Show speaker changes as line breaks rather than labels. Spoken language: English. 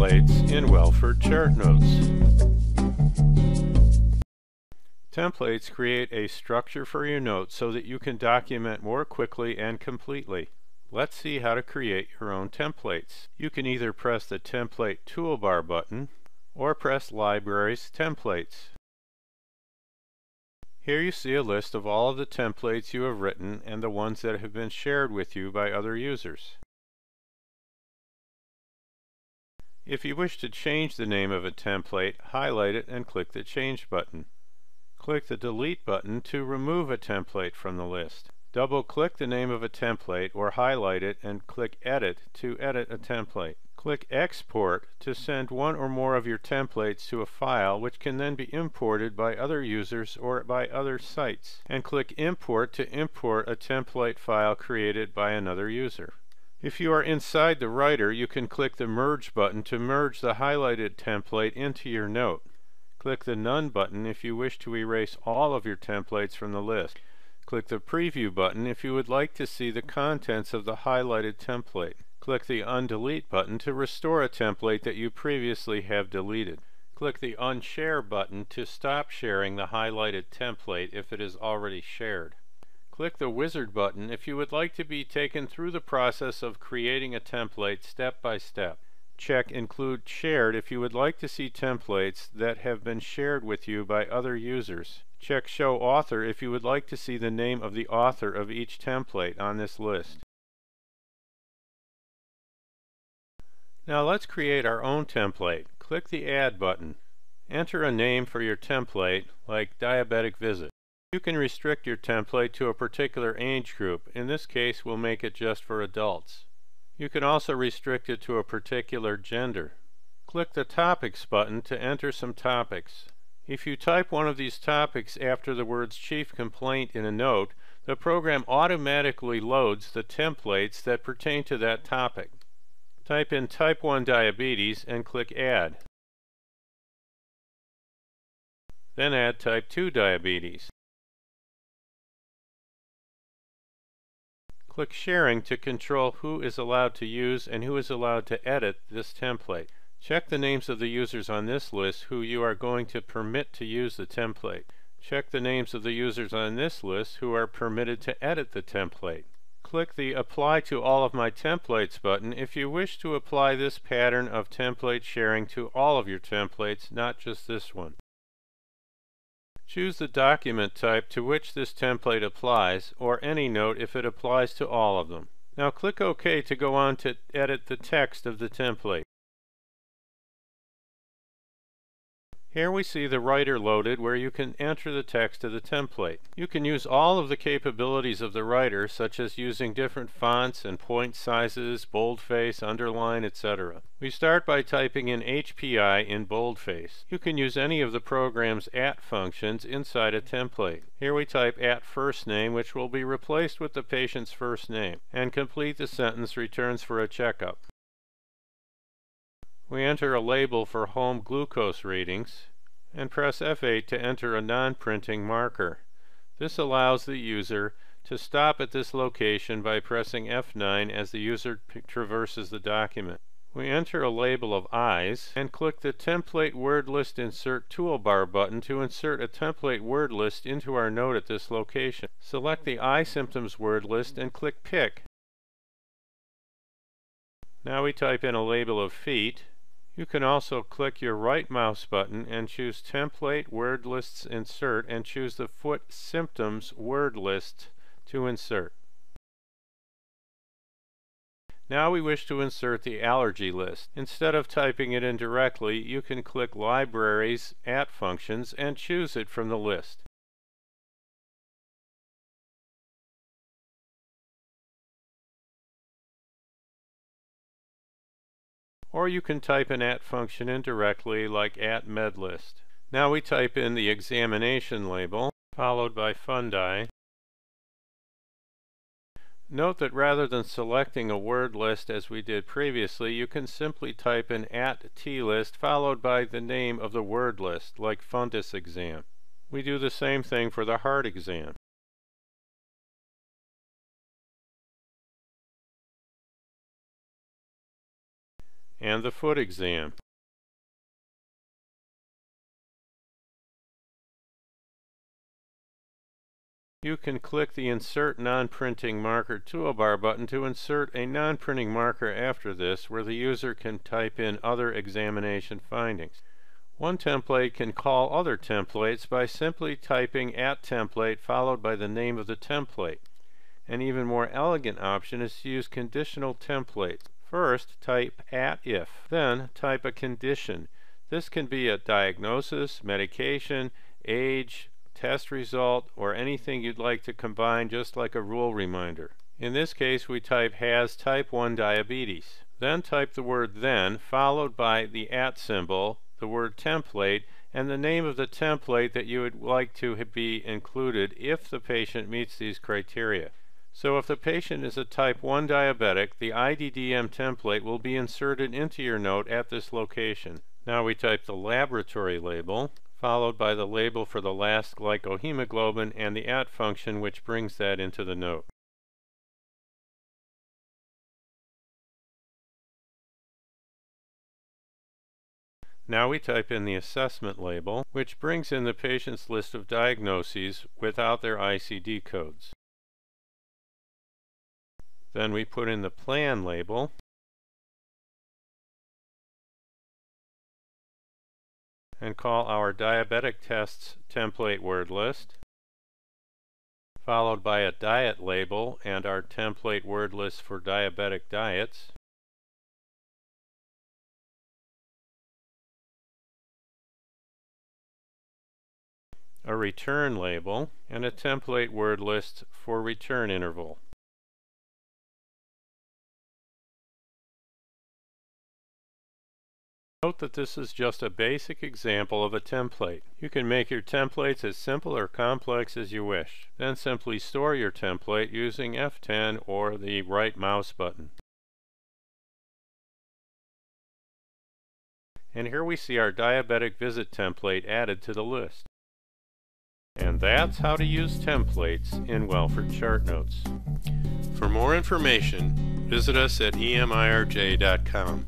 Templates in Welford Chart Notes. Templates create a structure for your notes so that you can document more quickly and completely. Let's see how to create your own templates. You can either press the Template Toolbar button or press Libraries Templates. Here you see a list of all of the templates you have written and the ones that have been shared with you by other users. If you wish to change the name of a template, highlight it and click the Change button. Click the Delete button to remove a template from the list. Double-click the name of a template or highlight it and click Edit to edit a template. Click Export to send one or more of your templates to a file which can then be imported by other users or by other sites. And click Import to import a template file created by another user. If you are inside the writer, you can click the Merge button to merge the highlighted template into your note. Click the None button if you wish to erase all of your templates from the list. Click the Preview button if you would like to see the contents of the highlighted template. Click the Undelete button to restore a template that you previously have deleted. Click the Unshare button to stop sharing the highlighted template if it is already shared. Click the Wizard button if you would like to be taken through the process of creating a template step by step. Check Include Shared if you would like to see templates that have been shared with you by other users. Check Show Author if you would like to see the name of the author of each template on this list. Now let's create our own template. Click the Add button. Enter a name for your template, like Diabetic Visit. You can restrict your template to a particular age group. In this case, we'll make it just for adults. You can also restrict it to a particular gender. Click the Topics button to enter some topics. If you type one of these topics after the words Chief Complaint in a note, the program automatically loads the templates that pertain to that topic. Type in Type 1 Diabetes and click Add. Then add Type 2 Diabetes. Click Sharing to control who is allowed to use and who is allowed to edit this template. Check the names of the users on this list who you are going to permit to use the template. Check the names of the users on this list who are permitted to edit the template. Click the Apply to All of My Templates button if you wish to apply this pattern of template sharing to all of your templates, not just this one. Choose the document type to which this template applies, or any note if it applies to all of them. Now click OK to go on to edit the text of the template. Here we see the writer loaded where you can enter the text of the template. You can use all of the capabilities of the writer, such as using different fonts and point sizes, boldface, underline, etc. We start by typing in HPI in boldface. You can use any of the program's @ functions inside a template. Here we type @firstname, which will be replaced with the patient's first name, and complete the sentence returns for a checkup. We enter a label for home glucose readings and press F8 to enter a non-printing marker. This allows the user to stop at this location by pressing F9 as the user traverses the document. We enter a label of eyes and click the Template Word List Insert Toolbar button to insert a template word list into our note at this location. Select the eye symptoms word list and click Pick. Now we type in a label of feet. You can also click your right mouse button and choose Template Word Lists Insert and choose the Foot Symptoms Word List to insert. Now we wish to insert the allergy list. Instead of typing it in directly, you can click Libraries @ Functions and choose it from the list. Or you can type an @ function in directly, like @medlist. Now we type in the examination label, followed by fundi. Note that rather than selecting a word list as we did previously, you can simply type in @tlist followed by the name of the word list, like fundus exam. We do the same thing for the heart exam. and the foot exam. You can click the Insert Non-Printing Marker toolbar button to insert a non-printing marker after this, where the user can type in other examination findings. One template can call other templates by simply typing @template followed by the name of the template. An even more elegant option is to use conditional templates. First, type @if, then type a condition. This can be a diagnosis, medication, age, test result, or anything you'd like to combine, just like a rule reminder. In this case, we type has type 1 diabetes. Then type the word then, followed by the @ symbol, the word template, and the name of the template that you would like to be included if the patient meets these criteria. So if the patient is a type 1 diabetic, the IDDM template will be inserted into your note at this location. Now we type the laboratory label, followed by the label for the last glycohemoglobin and the @ function, which brings that into the note. Now we type in the assessment label, which brings in the patient's list of diagnoses without their ICD codes. Then we put in the plan label, and call our diabetic tests template word list, followed by a diet label and our template word list for diabetic diets, a return label, and a template word list for return interval. Note that this is just a basic example of a template. You can make your templates as simple or complex as you wish. Then simply store your template using F10 or the right mouse button. And here we see our diabetic visit template added to the list. And that's how to use templates in Welford Chart Notes. For more information, visit us at emirj.com.